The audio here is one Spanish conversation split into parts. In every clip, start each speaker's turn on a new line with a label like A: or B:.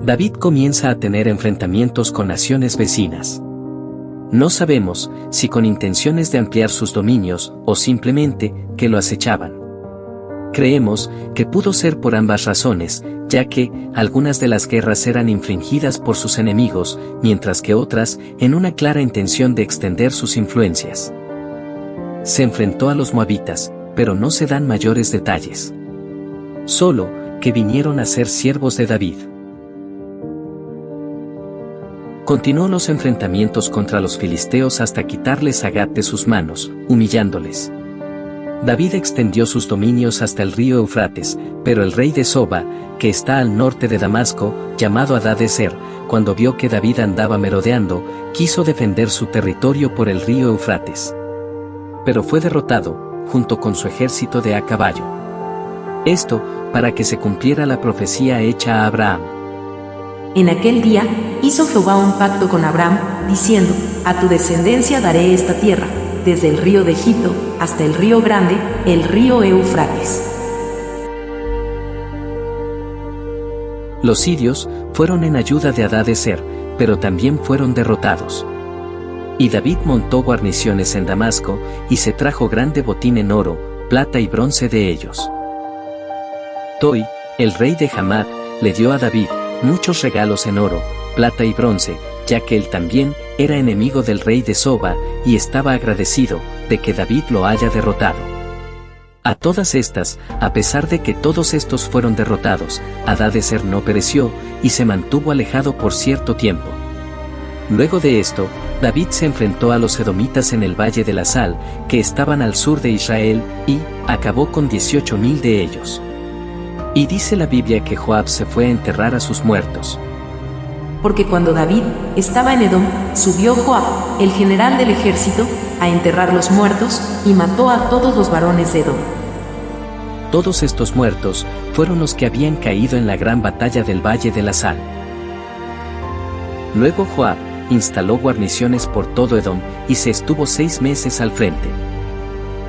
A: David comienza a tener enfrentamientos con naciones vecinas. No sabemos si con intenciones de ampliar sus dominios o simplemente que lo acechaban. Creemos que pudo ser por ambas razones, ya que algunas de las guerras eran infringidas por sus enemigos, mientras que otras en una clara intención de extender sus influencias. Se enfrentó a los moabitas, pero no se dan mayores detalles. Solo que vinieron a ser siervos de David. Continuó los enfrentamientos contra los filisteos hasta quitarles a Gat de sus manos, humillándoles. David extendió sus dominios hasta el río Eufrates, pero el rey de Soba, que está al norte de Damasco, llamado Hadadezer, cuando vio que David andaba merodeando, quiso defender su territorio por el río Eufrates. Pero fue derrotado, junto con su ejército de a caballo. Esto, para que se cumpliera la profecía hecha a Abraham.
B: En aquel día, hizo Jehová un pacto con Abraham, diciendo, a tu descendencia daré esta tierra, desde el río de Egipto, hasta el río grande, el río Eufrates.
A: Los sirios fueron en ayuda de Hadadezer, pero también fueron derrotados. Y David montó guarniciones en Damasco, y se trajo grande botín en oro, plata y bronce de ellos. Toi, el rey de Hamad, le dio a David muchos regalos en oro, plata y bronce, ya que él también era enemigo del rey de Soba, y estaba agradecido de que David lo haya derrotado. A todas estas, a pesar de que todos estos fueron derrotados, Hadadezer no pereció, y se mantuvo alejado por cierto tiempo. Luego de esto, David se enfrentó a los edomitas en el valle de la Sal, que estaban al sur de Israel, y acabó con 18,000 de ellos. Y dice la Biblia que Joab se fue a enterrar a sus muertos.
B: Porque cuando David estaba en Edom, subió Joab, el general del ejército, a enterrar los muertos, y mató a todos los varones de Edom.
A: Todos estos muertos fueron los que habían caído en la gran batalla del Valle de la Sal. Luego Joab instaló guarniciones por todo Edom, y se estuvo 6 meses al frente.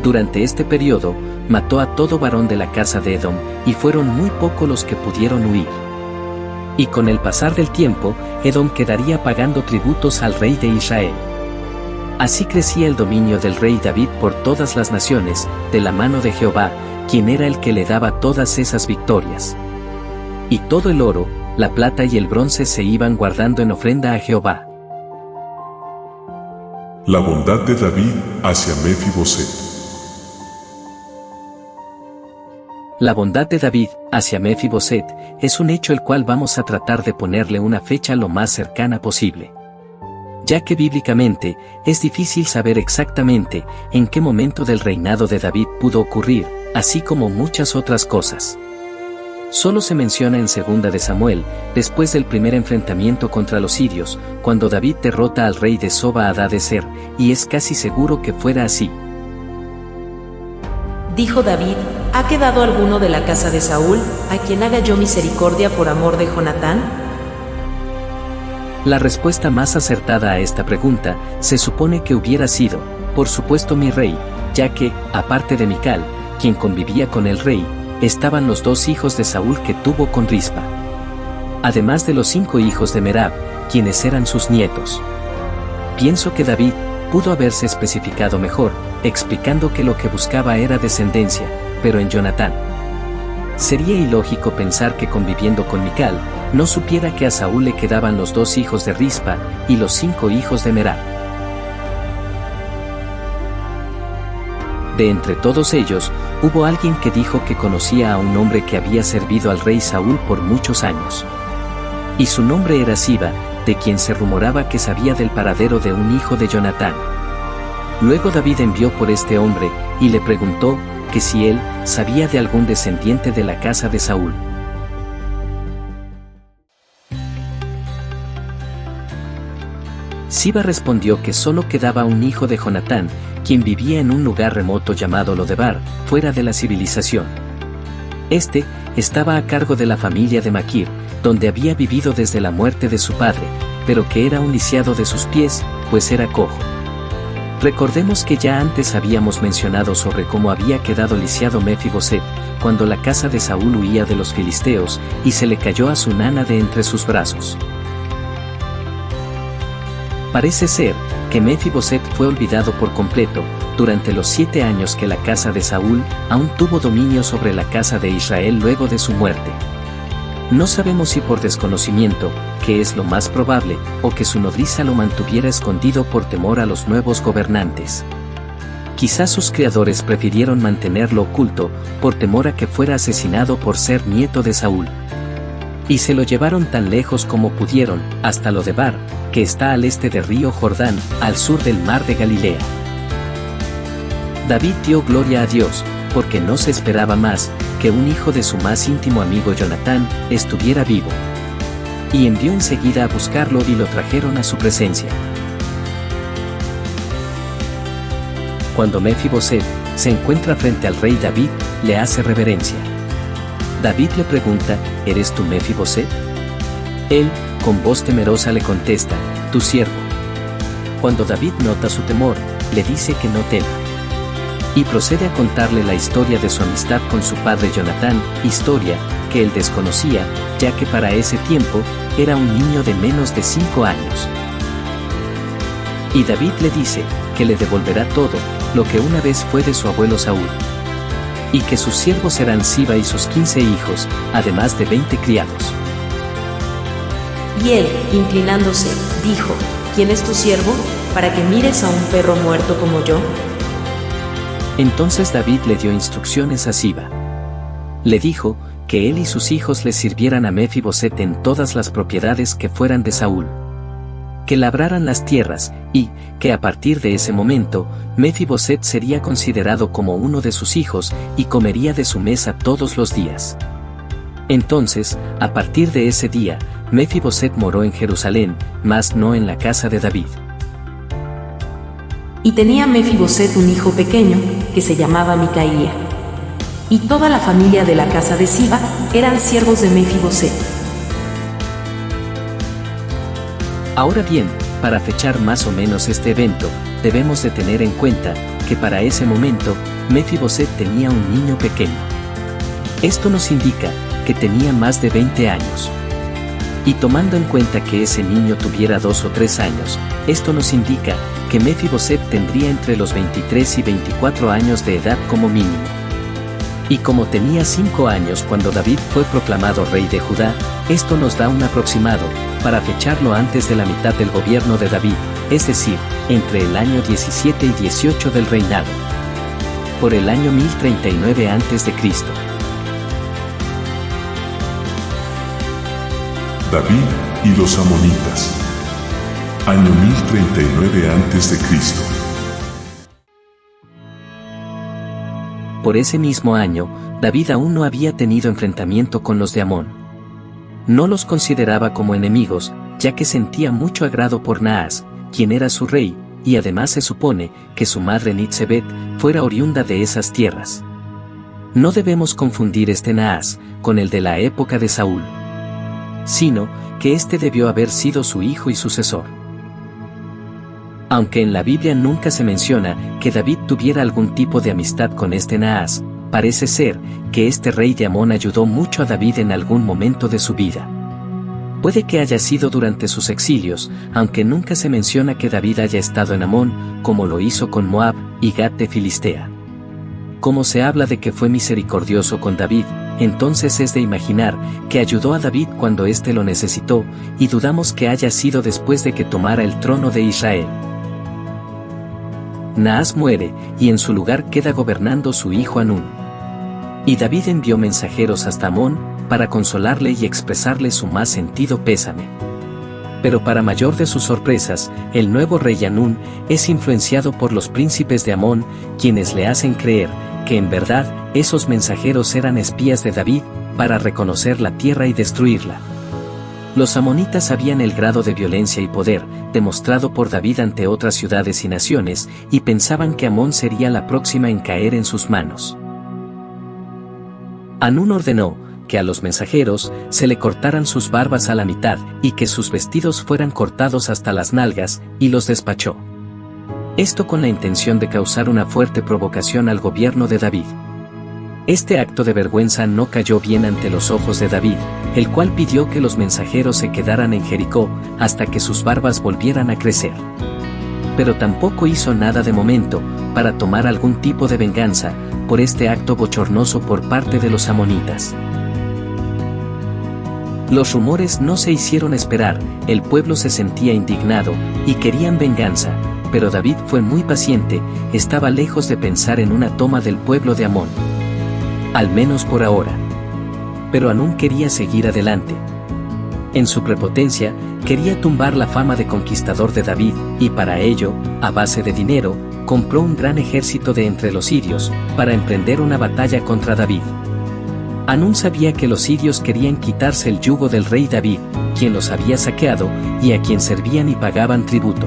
A: Durante este periodo, mató a todo varón de la casa de Edom, y fueron muy pocos los que pudieron huir. Y con el pasar del tiempo, Edom quedaría pagando tributos al rey de Israel. Así crecía el dominio del rey David por todas las naciones, de la mano de Jehová, quien era el que le daba todas esas victorias. Y todo el oro, la plata y el bronce se iban guardando en ofrenda a Jehová.
C: La bondad de David hacia Mefiboset.
A: La bondad de David hacia Mefiboset es un hecho el cual vamos a tratar de ponerle una fecha lo más cercana posible. Ya que bíblicamente es difícil saber exactamente en qué momento del reinado de David pudo ocurrir, así como muchas otras cosas. Solo se menciona en 2 de Samuel, después del primer enfrentamiento contra los sirios, cuando David derrota al rey de Soba Hadadezer, y es casi seguro que fuera así.
B: Dijo David, ¿ha quedado alguno de la casa de Saúl, a quien haga yo misericordia por amor de Jonatán?
A: La respuesta más acertada a esta pregunta se supone que hubiera sido, por supuesto mi rey, ya que, aparte de Mical, quien convivía con el rey, estaban los 2 hijos de Saúl que tuvo con Rispa. Además de los 5 hijos de Merab, quienes eran sus nietos. Pienso que David pudo haberse especificado mejor, explicando que lo que buscaba era descendencia, pero en Jonatán. Sería ilógico pensar que conviviendo con Mical, no supiera que a Saúl le quedaban los 2 hijos de Rispa y los 5 hijos de Merab. De entre todos ellos, hubo alguien que dijo que conocía a un hombre que había servido al rey Saúl por muchos años. Y su nombre era Siba, de quien se rumoraba que sabía del paradero de un hijo de Jonatán. Luego David envió por este hombre, y le preguntó que si él sabía de algún descendiente de la casa de Saúl. Siba respondió que solo quedaba un hijo de Jonatán, quien vivía en un lugar remoto llamado Lodebar, fuera de la civilización. Este estaba a cargo de la familia de Maquir, donde había vivido desde la muerte de su padre, pero que era un lisiado de sus pies, pues era cojo. Recordemos que ya antes habíamos mencionado sobre cómo había quedado lisiado Mefiboset, cuando la casa de Saúl huía de los filisteos, y se le cayó a su nana de entre sus brazos. Parece ser que Mefiboset fue olvidado por completo, durante los 7 años que la casa de Saúl aún tuvo dominio sobre la casa de Israel luego de su muerte. No sabemos si por desconocimiento, que es lo más probable, o que su nodriza lo mantuviera escondido por temor a los nuevos gobernantes. Quizás sus criadores prefirieron mantenerlo oculto, por temor a que fuera asesinado por ser nieto de Saúl. Y se lo llevaron tan lejos como pudieron, hasta Lodebar, que está al este del río Jordán, al sur del mar de Galilea. David dio gloria a Dios, porque no se esperaba más, que un hijo de su más íntimo amigo Jonatán, estuviera vivo. Y envió enseguida a buscarlo y lo trajeron a su presencia. Cuando Mefiboset se encuentra frente al rey David, le hace reverencia. David le pregunta, ¿eres tú Mefiboset? Él, con voz temerosa le contesta, tu siervo. Cuando David nota su temor, le dice que no tema. Y procede a contarle la historia de su amistad con su padre Jonatán, historia que él desconocía, ya que para ese tiempo, era un niño de menos de 5 años. Y David le dice, que le devolverá todo, lo que una vez fue de su abuelo Saúl. Y que sus siervos serán Siba y sus 15 hijos, además de 20 criados.
B: Y él, inclinándose, dijo, ¿quién es tu siervo, para que mires a un perro muerto como yo?
A: Entonces David le dio instrucciones a Siba. Le dijo, que él y sus hijos le sirvieran a Mefiboset en todas las propiedades que fueran de Saúl. Que labraran las tierras, y, que a partir de ese momento, Mefiboset sería considerado como uno de sus hijos, y comería de su mesa todos los días. Entonces, a partir de ese día, Mefiboset moró en Jerusalén, mas no en la casa de David.
B: Y tenía Mefiboset un hijo pequeño, que se llamaba Micaía. Y toda la familia de la casa de Siba eran siervos de Mefiboset.
A: Ahora bien, para fechar más o menos este evento, debemos de tener en cuenta, que para ese momento, Mefiboset tenía un niño pequeño. Esto nos indica, que tenía más de 20 años. Y tomando en cuenta que ese niño tuviera 2 o 3 años, esto nos indica, que Mefiboset tendría entre los 23 y 24 años de edad como mínimo. Y como tenía 5 años cuando David fue proclamado rey de Judá, esto nos da un aproximado, para fecharlo antes de la mitad del gobierno de David, es decir, entre el año 17 y 18 del reinado. Por el año 1039 a.C.
C: David y los amonitas. Año 1039 a.C.
A: Por ese mismo año, David aún no había tenido enfrentamiento con los de Amón. No los consideraba como enemigos, ya que sentía mucho agrado por Naas, quien era su rey, y además se supone que su madre Nitzebet fuera oriunda de esas tierras. No debemos confundir este Naas con el de la época de Saúl, sino que este debió haber sido su hijo y sucesor. Aunque en la Biblia nunca se menciona que David tuviera algún tipo de amistad con este Naas, parece ser que este rey de Amón ayudó mucho a David en algún momento de su vida. Puede que haya sido durante sus exilios, aunque nunca se menciona que David haya estado en Amón, como lo hizo con Moab y Gat de Filistea. Como se habla de que fue misericordioso con David, entonces es de imaginar que ayudó a David cuando éste lo necesitó, y dudamos que haya sido después de que tomara el trono de Israel. Naas muere, y en su lugar queda gobernando su hijo Hanún. Y David envió mensajeros hasta Amón, para consolarle y expresarle su más sentido pésame. Pero para mayor de sus sorpresas, el nuevo rey Hanún es influenciado por los príncipes de Amón, quienes le hacen creer que en verdad esos mensajeros eran espías de David, para reconocer la tierra y destruirla. Los amonitas sabían el grado de violencia y poder, demostrado por David ante otras ciudades y naciones, y pensaban que Amón sería la próxima en caer en sus manos. Hanún ordenó que a los mensajeros se le cortaran sus barbas a la mitad, y que sus vestidos fueran cortados hasta las nalgas, y los despachó. Esto con la intención de causar una fuerte provocación al gobierno de David. Este acto de vergüenza no cayó bien ante los ojos de David, el cual pidió que los mensajeros se quedaran en Jericó hasta que sus barbas volvieran a crecer. Pero tampoco hizo nada de momento para tomar algún tipo de venganza por este acto bochornoso por parte de los amonitas. Los rumores no se hicieron esperar, el pueblo se sentía indignado y querían venganza, pero David fue muy paciente, estaba lejos de pensar en una toma del pueblo de Amón. Al menos por ahora. Pero Hanún quería seguir adelante. En su prepotencia, quería tumbar la fama de conquistador de David, y para ello, a base de dinero, compró un gran ejército de entre los sirios, para emprender una batalla contra David. Hanún sabía que los sirios querían quitarse el yugo del rey David, quien los había saqueado, y a quien servían y pagaban tributo.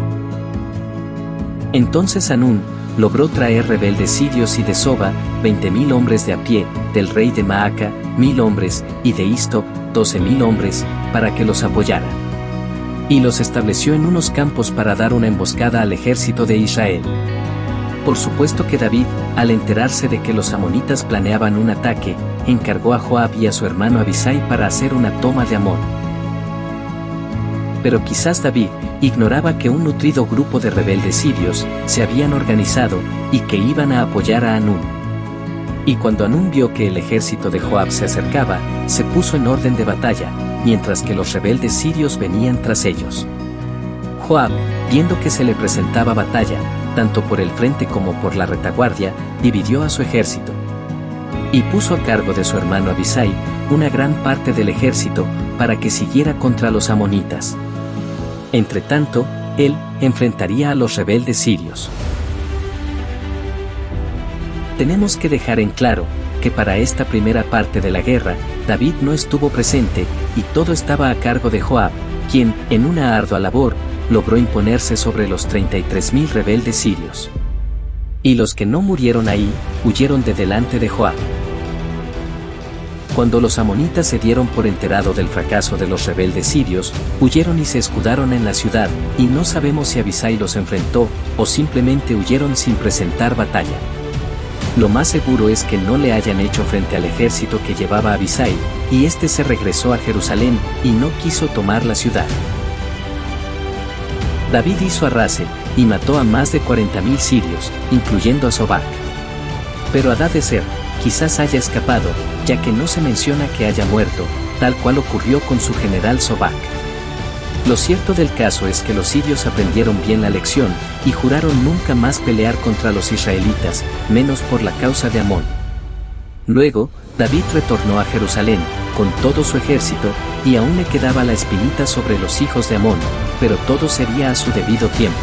A: Entonces Hanún logró traer rebeldes sirios y de Soba, 20.000 hombres de a pie, del rey de Maaca, 1.000 hombres, y de Istob, 12.000 hombres, para que los apoyara. Y los estableció en unos campos para dar una emboscada al ejército de Israel. Por supuesto que David, al enterarse de que los amonitas planeaban un ataque, encargó a Joab y a su hermano Abisai para hacer una toma de Amón. Pero quizás David ignoraba que un nutrido grupo de rebeldes sirios se habían organizado y que iban a apoyar a Hanún. Y cuando Hanún vio que el ejército de Joab se acercaba, se puso en orden de batalla, mientras que los rebeldes sirios venían tras ellos. Joab, viendo que se le presentaba batalla, tanto por el frente como por la retaguardia, dividió a su ejército. Y puso a cargo de su hermano Abisai una gran parte del ejército para que siguiera contra los amonitas. Entretanto, él enfrentaría a los rebeldes sirios. Tenemos que dejar en claro que para esta primera parte de la guerra, David no estuvo presente y todo estaba a cargo de Joab, quien, en una ardua labor, logró imponerse sobre los 33.000 rebeldes sirios. Y los que no murieron ahí, huyeron de delante de Joab. Cuando los amonitas se dieron por enterado del fracaso de los rebeldes sirios, huyeron y se escudaron en la ciudad, y no sabemos si Abisai los enfrentó, o simplemente huyeron sin presentar batalla. Lo más seguro es que no le hayan hecho frente al ejército que llevaba Abisai, y este se regresó a Jerusalén, y no quiso tomar la ciudad. David hizo arrase, y mató a más de 40.000 sirios, incluyendo a Sobac. Pero Hadadezer quizás haya escapado, ya que no se menciona que haya muerto, tal cual ocurrió con su general Sobac. Lo cierto del caso es que los sirios aprendieron bien la lección, y juraron nunca más pelear contra los israelitas, menos por la causa de Amón. Luego, David retornó a Jerusalén, con todo su ejército, y aún le quedaba la espinita sobre los hijos de Amón, pero todo sería a su debido tiempo.